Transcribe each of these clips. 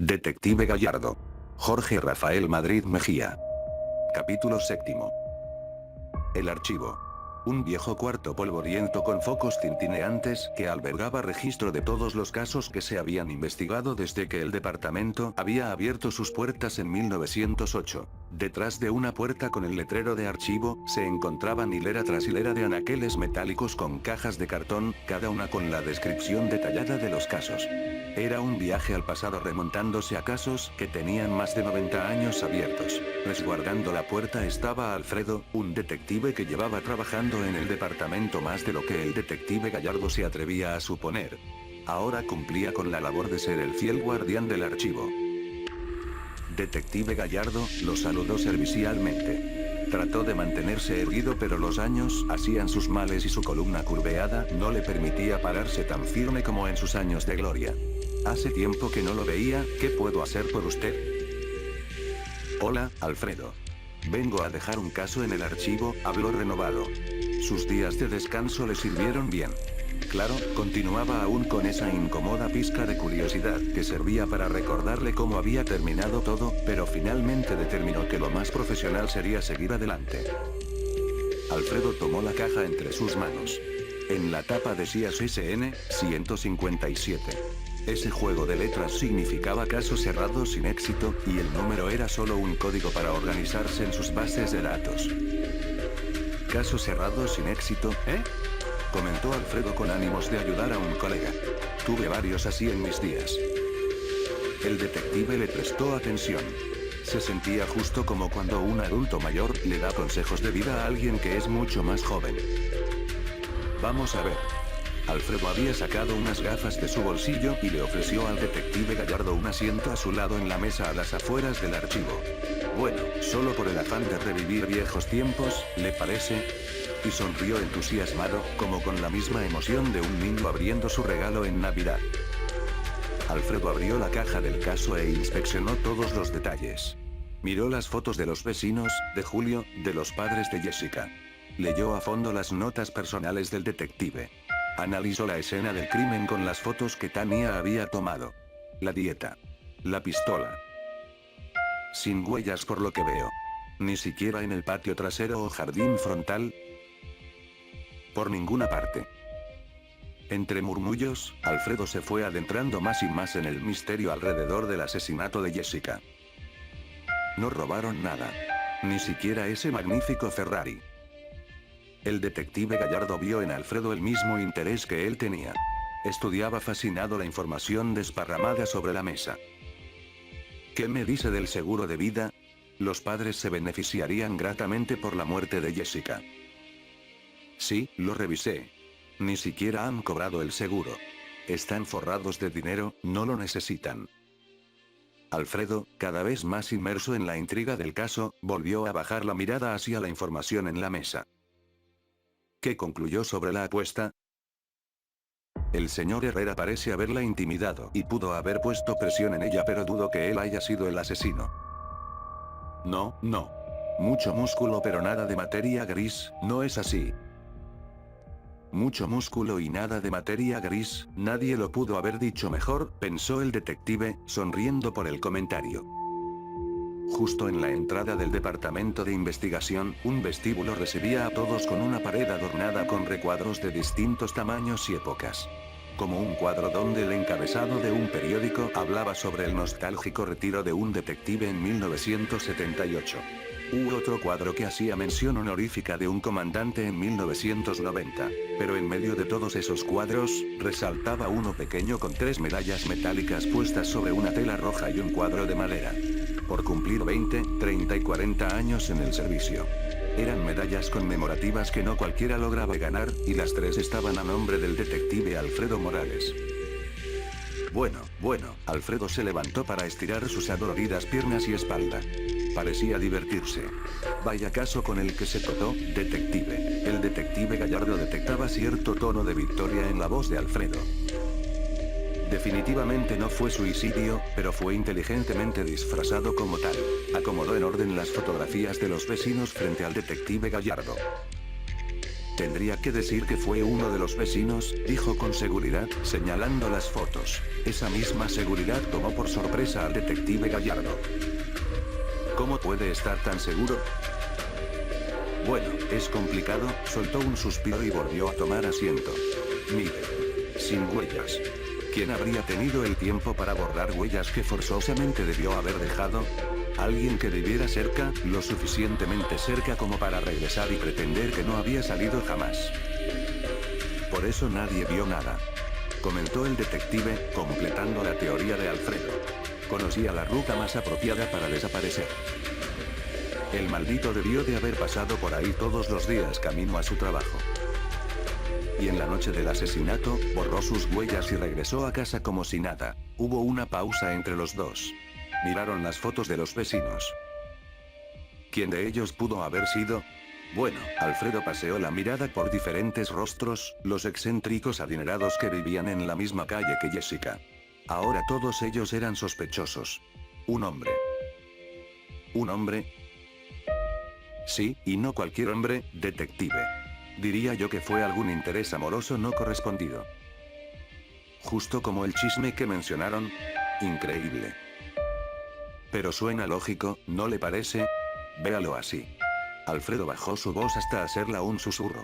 Detective Gallardo. Jorge Rafael Madrid Mejía. Capítulo 7. El archivo. Un viejo cuarto polvoriento con focos tintineantes que albergaba registro de todos los casos que se habían investigado desde que el departamento había abierto sus puertas en 1908. Detrás de una puerta con el letrero de archivo, se encontraban hilera tras hilera de anaqueles metálicos con cajas de cartón, cada una con la descripción detallada de los casos. Era un viaje al pasado remontándose a casos que tenían más de 90 años abiertos. Resguardando la puerta estaba Alfredo, un detective que llevaba trabajando en el departamento más de lo que el detective Gallardo se atrevía a suponer. Ahora cumplía con la labor de ser el fiel guardián del archivo. Detective Gallardo, lo saludó servicialmente. Trató de mantenerse erguido, pero los años hacían sus males y su columna curveada no le permitía pararse tan firme como en sus años de gloria. Hace tiempo que no lo veía, ¿qué puedo hacer por usted? Hola, Alfredo. Vengo a dejar un caso en el archivo, habló renovado. Sus días de descanso le sirvieron bien. Claro, continuaba aún con esa incómoda pizca de curiosidad que servía para recordarle cómo había terminado todo, pero finalmente determinó que lo más profesional sería seguir adelante. Alfredo tomó la caja entre sus manos. En la tapa decía SN 157. Ese juego de letras significaba caso cerrado sin éxito, y el número era solo un código para organizarse en sus bases de datos. Caso cerrado sin éxito, ¿eh? Comentó Alfredo con ánimos de ayudar a un colega. Tuve varios así en mis días. El detective le prestó atención. Se sentía justo como cuando un adulto mayor le da consejos de vida a alguien que es mucho más joven. Vamos a ver. Alfredo había sacado unas gafas de su bolsillo y le ofreció al detective Gallardo un asiento a su lado en la mesa a las afueras del archivo. Bueno, solo por el afán de revivir viejos tiempos, ¿le parece? Y sonrió entusiasmado, como con la misma emoción de un niño abriendo su regalo en Navidad. Alfredo abrió la caja del caso e inspeccionó todos los detalles. Miró las fotos de los vecinos, de Julio, de los padres de Jessica. Leyó a fondo las notas personales del detective. Analizó la escena del crimen con las fotos que Tania había tomado. La dieta. La pistola. Sin huellas por lo que veo. Ni siquiera en el patio trasero o jardín frontal. Por ninguna parte. Entre murmullos, Alfredo se fue adentrando más y más en el misterio alrededor del asesinato de Jessica. No robaron nada. Ni siquiera ese magnífico Ferrari. El detective Gallardo vio en Alfredo el mismo interés que él tenía. Estudiaba fascinado la información desparramada sobre la mesa. ¿Qué me dice del seguro de vida? Los padres se beneficiarían gratamente por la muerte de Jessica. Sí, lo revisé. Ni siquiera han cobrado el seguro. Están forrados de dinero, no lo necesitan. Alfredo, cada vez más inmerso en la intriga del caso, volvió a bajar la mirada hacia la información en la mesa. ¿Qué concluyó sobre la apuesta? El señor Herrera parece haberla intimidado y pudo haber puesto presión en ella, pero dudo que él haya sido el asesino. No, no. Mucho músculo pero nada de materia gris, ¿no es así? Mucho músculo y nada de materia gris, nadie lo pudo haber dicho mejor, pensó el detective, sonriendo por el comentario. Justo en la entrada del departamento de investigación, un vestíbulo recibía a todos con una pared adornada con recuadros de distintos tamaños y épocas. Como un cuadro donde el encabezado de un periódico hablaba sobre el nostálgico retiro de un detective en 1978. Otro cuadro que hacía mención honorífica de un comandante en 1990. Pero en medio de todos esos cuadros, resaltaba uno pequeño con 3 medallas metálicas puestas sobre una tela roja y un cuadro de madera. Por cumplir 20, 30 y 40 años en el servicio. Eran medallas conmemorativas que no cualquiera lograba ganar, y las 3 estaban a nombre del detective Alfredo Morales. Bueno, Alfredo se levantó para estirar sus adoloridas piernas y espalda. Parecía divertirse. Vaya caso con el que se topó, detective. El detective Gallardo detectaba cierto tono de victoria en la voz de Alfredo. Definitivamente no fue suicidio, pero fue inteligentemente disfrazado como tal. Acomodó en orden las fotografías de los vecinos frente al detective Gallardo. Tendría que decir que fue uno de los vecinos, dijo con seguridad, señalando las fotos. Esa misma seguridad tomó por sorpresa al detective Gallardo. ¿Cómo puede estar tan seguro? Bueno, es complicado, soltó un suspiro y volvió a tomar asiento. Mire. Sin huellas. ¿Quién habría tenido el tiempo para borrar huellas que forzosamente debió haber dejado? Alguien que viviera cerca, lo suficientemente cerca como para regresar y pretender que no había salido jamás. Por eso nadie vio nada. Comentó el detective, completando la teoría de Alfredo. Conocía la ruta más apropiada para desaparecer. El maldito debió de haber pasado por ahí todos los días camino a su trabajo. Y en la noche del asesinato, borró sus huellas y regresó a casa como si nada. Hubo una pausa entre los dos. Miraron las fotos de los vecinos. ¿Quién de ellos pudo haber sido? Bueno, Alfredo paseó la mirada por diferentes rostros, los excéntricos adinerados que vivían en la misma calle que Jessica. Ahora todos ellos eran sospechosos. Un hombre. ¿Un hombre? Sí, y no cualquier hombre, detective. Diría yo que fue algún interés amoroso no correspondido. Justo como el chisme que mencionaron. Increíble. Pero suena lógico, ¿no le parece? Véalo así. Alfredo bajó su voz hasta hacerla un susurro.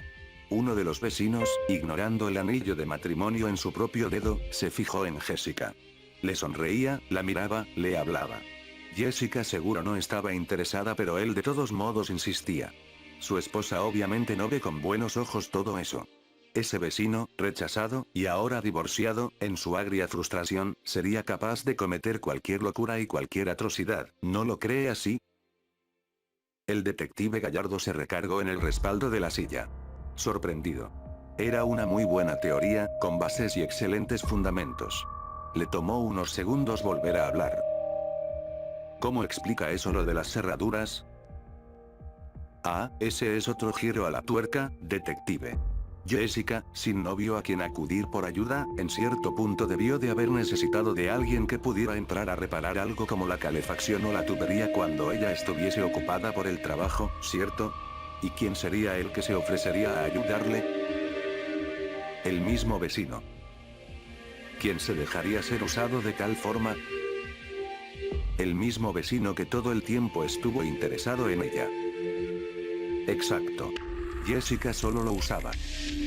Uno de los vecinos, ignorando el anillo de matrimonio en su propio dedo, se fijó en Jessica. Le sonreía, la miraba, le hablaba. Jessica seguro no estaba interesada, pero él de todos modos insistía. Su esposa obviamente no ve con buenos ojos todo eso. Ese vecino, rechazado, y ahora divorciado, en su agria frustración, sería capaz de cometer cualquier locura y cualquier atrocidad, ¿no lo cree así? El detective Gallardo se recargó en el respaldo de la silla. Sorprendido. Era una muy buena teoría, con bases y excelentes fundamentos. Le tomó unos segundos volver a hablar. ¿Cómo explica eso lo de las cerraduras? Ah, ese es otro giro a la tuerca, detective. Jessica, sin novio a quien acudir por ayuda, en cierto punto debió de haber necesitado de alguien que pudiera entrar a reparar algo como la calefacción o la tubería cuando ella estuviese ocupada por el trabajo, ¿cierto? ¿Y quién sería el que se ofrecería a ayudarle? El mismo vecino. ¿Quién se dejaría ser usado de tal forma? El mismo vecino que todo el tiempo estuvo interesado en ella. Exacto. Jessica solo lo usaba.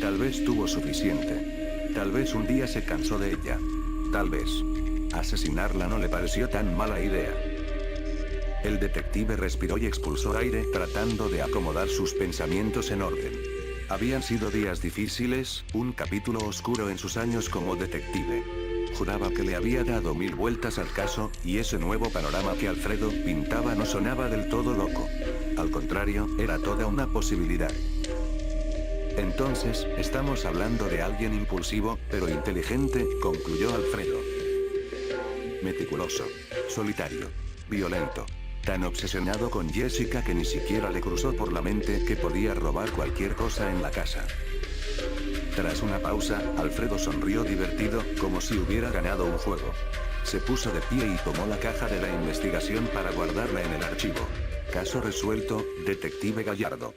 Tal vez tuvo suficiente. Tal vez un día se cansó de ella. Tal vez. Asesinarla no le pareció tan mala idea. El detective respiró y expulsó aire tratando de acomodar sus pensamientos en orden. Habían sido días difíciles, un capítulo oscuro en sus años como detective. Juraba que le había dado 1000 vueltas al caso, y ese nuevo panorama que Alfredo pintaba no sonaba del todo loco. Al contrario, era toda una posibilidad. Entonces, estamos hablando de alguien impulsivo, pero inteligente, concluyó Alfredo. Meticuloso. Solitario. Violento. Tan obsesionado con Jessica que ni siquiera le cruzó por la mente que podía robar cualquier cosa en la casa. Tras una pausa, Alfredo sonrió divertido, como si hubiera ganado un juego. Se puso de pie y tomó la caja de la investigación para guardarla en el archivo. Caso resuelto, detective Gallardo.